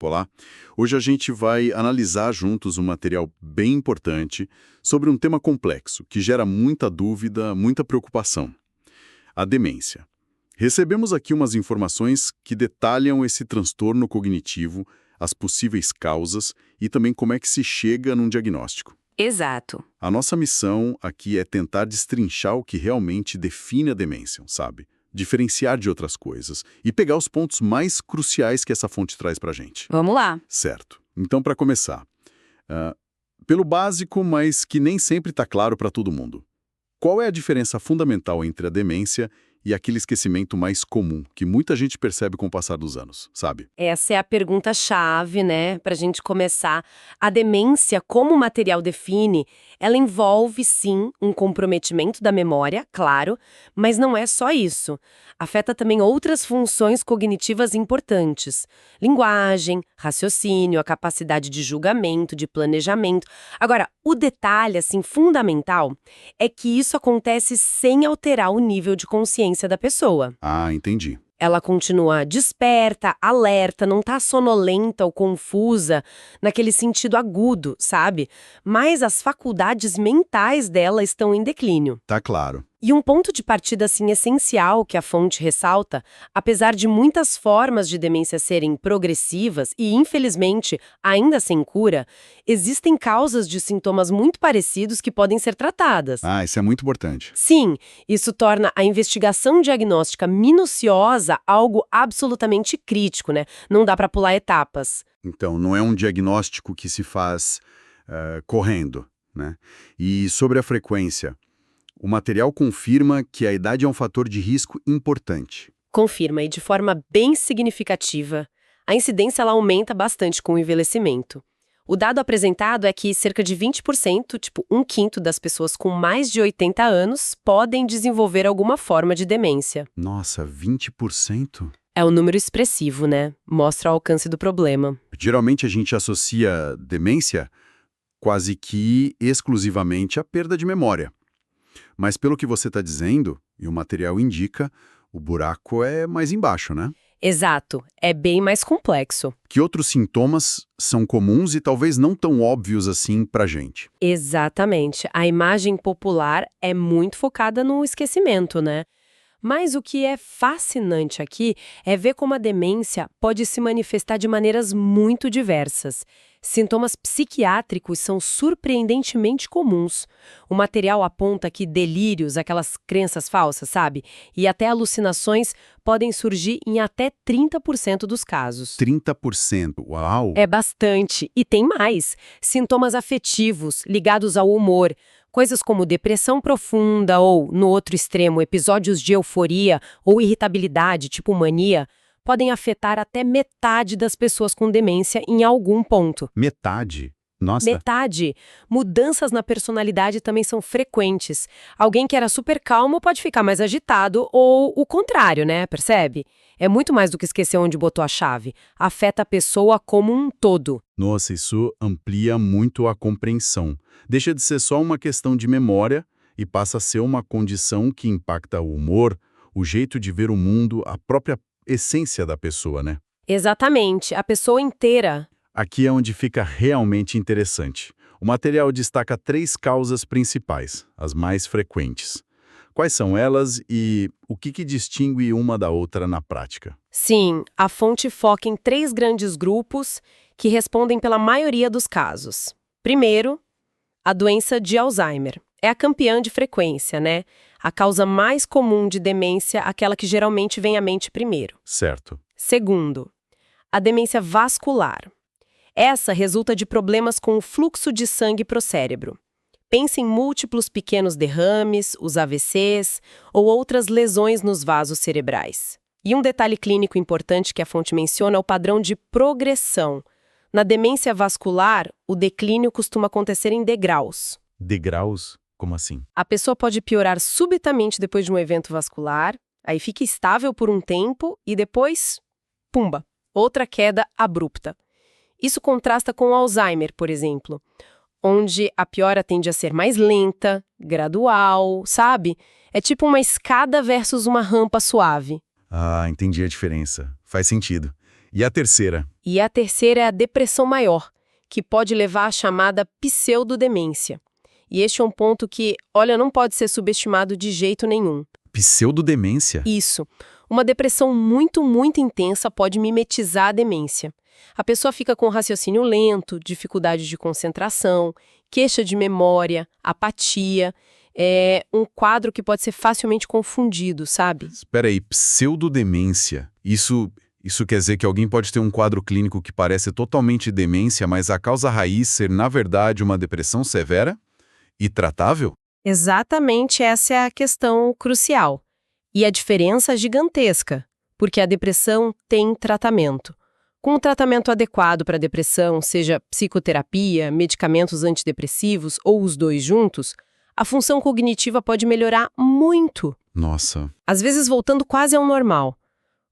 Olá! Hoje a gente vai analisar juntos um material bem importante sobre um tema complexo que gera muita dúvida, muita preocupação: a demência. Recebemos aqui umas informações que detalham esse transtorno cognitivo, as possíveis causas e também como é que se chega num diagnóstico. Exato. A nossa missão aqui é tentar destrinchar o que realmente define a demência, sabe? Diferenciar de outras coisas e pegar os pontos mais cruciais que essa fonte traz pra gente. Vamos lá. Certo. Então, para começar, pelo básico, mas que nem sempre está claro para todo mundo. Qual é a diferença fundamental entre a demência e aquele esquecimento mais comum, que muita gente percebe com o passar dos anos, sabe? Essa é a pergunta-chave, né, para a gente começar. A demência, como o material define, ela envolve, sim, um comprometimento da memória, claro, mas não é só isso. Afeta também outras funções cognitivas importantes. Linguagem, raciocínio, a capacidade de julgamento, de planejamento. Agora, o detalhe, assim, fundamental é que isso acontece sem alterar o nível de consciência da pessoa. Ah, entendi. Ela continua desperta, alerta, não tá sonolenta ou confusa naquele sentido agudo, sabe? Mas as faculdades mentais dela estão em declínio. Tá claro. E um ponto de partida, assim, essencial que a fonte ressalta, apesar de muitas formas de demência serem progressivas e, infelizmente, ainda sem cura, existem causas de sintomas muito parecidos que podem ser tratadas. Ah, isso é muito importante. Sim, isso torna a investigação diagnóstica minuciosa algo absolutamente crítico, né? Não dá para pular etapas. Então, não é um diagnóstico que se faz correndo, né? E sobre a frequência, o material confirma que a idade é um fator de risco importante. Confirma, e de forma bem significativa. A incidência ela aumenta bastante com o envelhecimento. O dado apresentado é que cerca de 20%, tipo um quinto das pessoas com mais de 80 anos, podem desenvolver alguma forma de demência. Nossa, 20%? É um número expressivo, né? Mostra o alcance do problema. Geralmente a gente associa demência quase que exclusivamente à perda de memória. Mas pelo que você está dizendo, e o material indica, o buraco é mais embaixo, né? Exato, é bem mais complexo. Que outros sintomas são comuns e talvez não tão óbvios assim pra gente? Exatamente. A imagem popular é muito focada no esquecimento, né? Mas o que é fascinante aqui é ver como a demência pode se manifestar de maneiras muito diversas. Sintomas psiquiátricos são surpreendentemente comuns. O material aponta que delírios, aquelas crenças falsas, sabe? E até alucinações podem surgir em até 30% dos casos. 30%, uau! É bastante. E tem mais. Sintomas afetivos, ligados ao humor. Coisas como depressão profunda ou, no outro extremo, episódios de euforia ou irritabilidade, tipo mania, podem afetar até metade das pessoas com demência em algum ponto. Metade? Nossa! Metade. Mudanças na personalidade também são frequentes. Alguém que era super calmo pode ficar mais agitado ou o contrário, né? Percebe? É muito mais do que esquecer onde botou a chave. Afeta a pessoa como um todo. Nossa, isso amplia muito a compreensão. Deixa de ser só uma questão de memória e passa a ser uma condição que impacta o humor, o jeito de ver o mundo, a própria essência da pessoa, né? Exatamente. A pessoa inteira. Aqui é onde fica realmente interessante. O material destaca 3 causas principais, as mais frequentes. Quais são elas e o que distingue uma da outra na prática? Sim, a fonte foca em 3 grandes grupos que respondem pela maioria dos casos. Primeiro, a doença de Alzheimer. É a campeã de frequência, né? A causa mais comum de demência, aquela que geralmente vem à mente primeiro. Certo. Segundo, a demência vascular. Essa resulta de problemas com o fluxo de sangue para o cérebro. Pense em múltiplos pequenos derrames, os AVCs ou outras lesões nos vasos cerebrais. E um detalhe clínico importante que a fonte menciona é o padrão de progressão. Na demência vascular, o declínio costuma acontecer em degraus. Degraus? Como assim? A pessoa pode piorar subitamente depois de um evento vascular, aí fica estável por um tempo e depois, pumba, outra queda abrupta. Isso contrasta com o Alzheimer, por exemplo, onde a piora tende a ser mais lenta, gradual, sabe? É tipo uma escada versus uma rampa suave. Ah, entendi a diferença. Faz sentido. E a terceira? E a terceira é a depressão maior, que pode levar à chamada pseudodemência. E este é um ponto que, olha, não pode ser subestimado de jeito nenhum. Pseudodemência? Isso. Uma depressão muito, muito intensa pode mimetizar a demência. A pessoa fica com raciocínio lento, dificuldade de concentração, queixa de memória, apatia. É um quadro que pode ser facilmente confundido, sabe? Espera aí, pseudodemência. Isso quer dizer que alguém pode ter um quadro clínico que parece totalmente demência, mas a causa raiz ser, na verdade, uma depressão severa? E tratável? Exatamente essa é a questão crucial. E a diferença é gigantesca, porque a depressão tem tratamento. Com um tratamento adequado para a depressão, seja psicoterapia, medicamentos antidepressivos ou os dois juntos, a função cognitiva pode melhorar muito. Nossa. Às vezes voltando quase ao normal.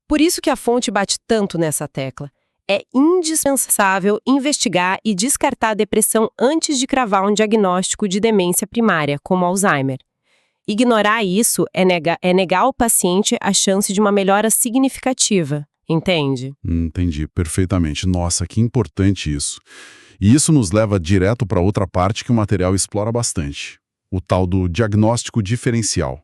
Por isso que a fonte bate tanto nessa tecla. É indispensável investigar e descartar a depressão antes de cravar um diagnóstico de demência primária, como Alzheimer. Ignorar isso é negar ao paciente a chance de uma melhora significativa, entende? Entendi, perfeitamente. Nossa, que importante isso. E isso nos leva direto para outra parte que o material explora bastante. O tal do diagnóstico diferencial.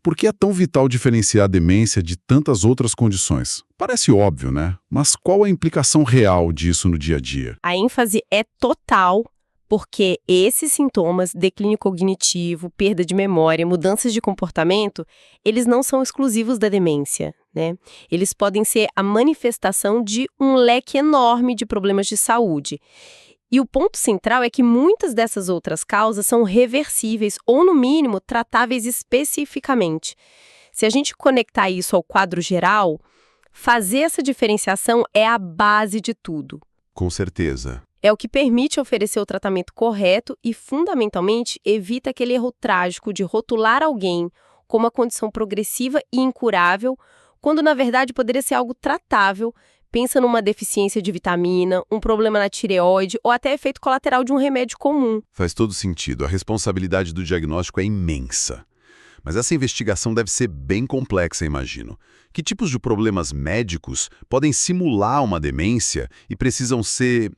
Por que é tão vital diferenciar a demência de tantas outras condições? Parece óbvio, né? Mas qual a implicação real disso no dia a dia? A ênfase é total, porque esses sintomas, declínio cognitivo, perda de memória, mudanças de comportamento, eles não são exclusivos da demência, né? Eles podem ser a manifestação de um leque enorme de problemas de saúde. E o ponto central é que muitas dessas outras causas são reversíveis ou, no mínimo, tratáveis especificamente. Se a gente conectar isso ao quadro geral, fazer essa diferenciação é a base de tudo. Com certeza. É o que permite oferecer o tratamento correto e, fundamentalmente, evita aquele erro trágico de rotular alguém como uma condição progressiva e incurável, quando, na verdade, poderia ser algo tratável. Pensa numa deficiência de vitamina, um problema na tireoide ou até efeito colateral de um remédio comum. Faz todo sentido. A responsabilidade do diagnóstico é imensa. Mas essa investigação deve ser bem complexa, imagino. Que tipos de problemas médicos podem simular uma demência e precisam ser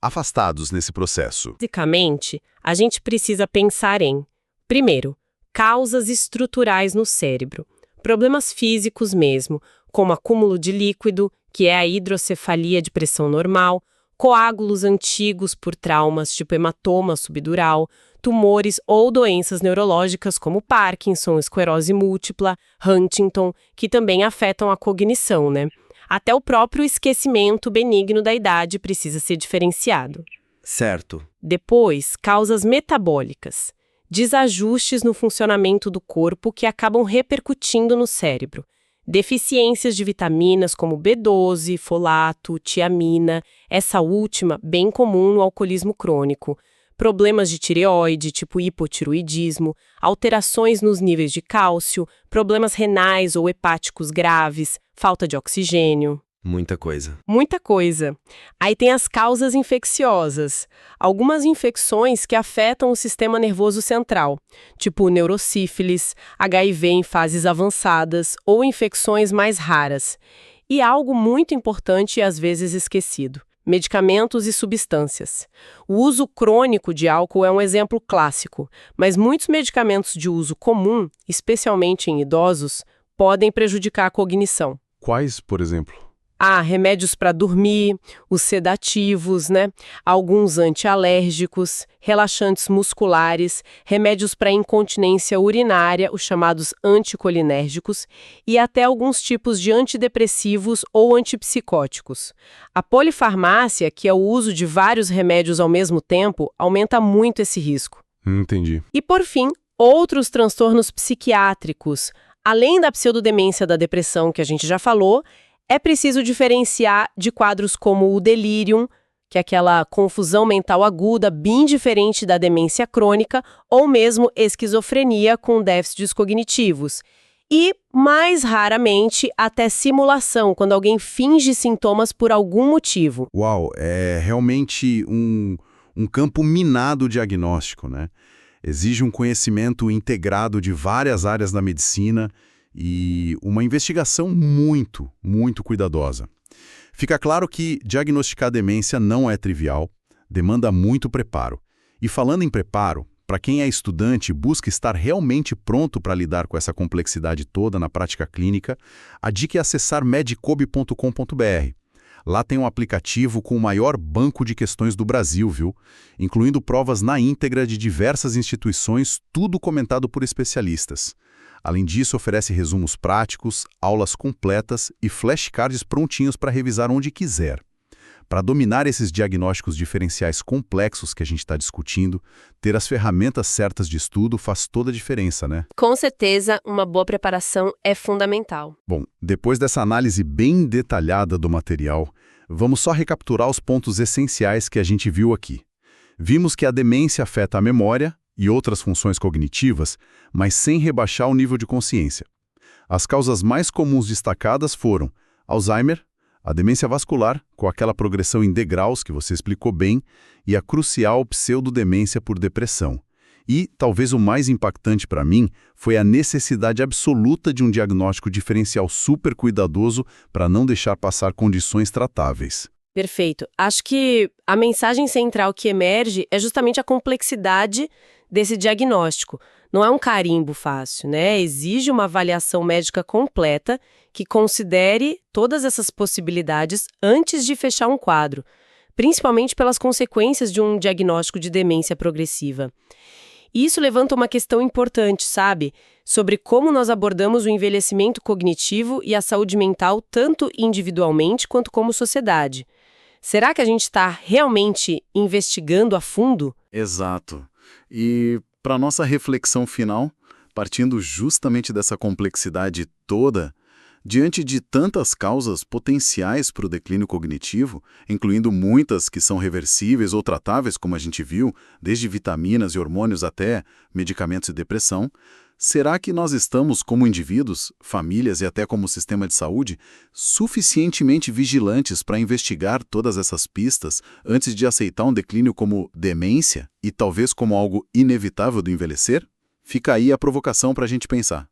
afastados nesse processo? Basicamente, a gente precisa pensar em, primeiro, causas estruturais no cérebro. Problemas físicos mesmo, como acúmulo de líquido, que é a hidrocefalia de pressão normal, coágulos antigos por traumas, tipo hematoma subdural, tumores ou doenças neurológicas como Parkinson, esclerose múltipla, Huntington, que também afetam a cognição, né? Até o próprio esquecimento benigno da idade precisa ser diferenciado. Certo. Depois, causas metabólicas. Desajustes no funcionamento do corpo que acabam repercutindo no cérebro. Deficiências de vitaminas como B12, folato, tiamina, essa última bem comum no alcoolismo crônico. Problemas de tireoide, tipo hipotiroidismo, alterações nos níveis de cálcio, problemas renais ou hepáticos graves, falta de oxigênio. Muita coisa. Muita coisa. Aí tem as causas infecciosas. Algumas infecções que afetam o sistema nervoso central, tipo neurosífilis, HIV em fases avançadas ou infecções mais raras. E algo muito importante e às vezes esquecido: medicamentos e substâncias. O uso crônico de álcool é um exemplo clássico, mas muitos medicamentos de uso comum, especialmente em idosos, podem prejudicar a cognição. Quais, por exemplo? Remédios para dormir, os sedativos, né? Alguns antialérgicos, relaxantes musculares, remédios para incontinência urinária, os chamados anticolinérgicos, e até alguns tipos de antidepressivos ou antipsicóticos. A polifarmácia, que é o uso de vários remédios ao mesmo tempo, aumenta muito esse risco. Entendi. E, por fim, outros transtornos psiquiátricos. Além da pseudodemência da depressão que a gente já falou, é preciso diferenciar de quadros como o delírio, que é aquela confusão mental aguda, bem diferente da demência crônica, ou mesmo esquizofrenia com déficits cognitivos. E, mais raramente, até simulação, quando alguém finge sintomas por algum motivo. Uau, é realmente um campo minado diagnóstico, né? Exige um conhecimento integrado de várias áreas da medicina e uma investigação muito, muito cuidadosa. Fica claro que diagnosticar demência não é trivial, demanda muito preparo. E falando em preparo, para quem é estudante e busca estar realmente pronto para lidar com essa complexidade toda na prática clínica, a dica é acessar medicob.com.br. Lá tem um aplicativo com o maior banco de questões do Brasil, viu? Incluindo provas na íntegra de diversas instituições, tudo comentado por especialistas. Além disso, oferece resumos práticos, aulas completas e flashcards prontinhos para revisar onde quiser. Para dominar esses diagnósticos diferenciais complexos que a gente está discutindo, ter as ferramentas certas de estudo faz toda a diferença, né? Com certeza, uma boa preparação é fundamental. Bom, depois dessa análise bem detalhada do material, vamos só recapturar os pontos essenciais que a gente viu aqui. Vimos que a demência afeta a memória e outras funções cognitivas, mas sem rebaixar o nível de consciência. As causas mais comuns destacadas foram Alzheimer, a demência vascular, com aquela progressão em degraus que você explicou bem, e a crucial pseudodemência por depressão. E, talvez o mais impactante para mim, foi a necessidade absoluta de um diagnóstico diferencial super cuidadoso para não deixar passar condições tratáveis. Perfeito. Acho que a mensagem central que emerge é justamente a complexidade desse diagnóstico. Não é um carimbo fácil, né? Exige uma avaliação médica completa que considere todas essas possibilidades antes de fechar um quadro, principalmente pelas consequências de um diagnóstico de demência progressiva. E isso levanta uma questão importante, sabe? Sobre como nós abordamos o envelhecimento cognitivo e a saúde mental tanto individualmente quanto como sociedade. Será que a gente está realmente investigando a fundo? Exato. E para nossa reflexão final, partindo justamente dessa complexidade toda, diante de tantas causas potenciais para o declínio cognitivo, incluindo muitas que são reversíveis ou tratáveis, como a gente viu, desde vitaminas e hormônios até medicamentos e depressão, será que nós estamos, como indivíduos, famílias e até como sistema de saúde, suficientemente vigilantes para investigar todas essas pistas antes de aceitar um declínio como demência e talvez como algo inevitável do envelhecer? Fica aí a provocação para a gente pensar.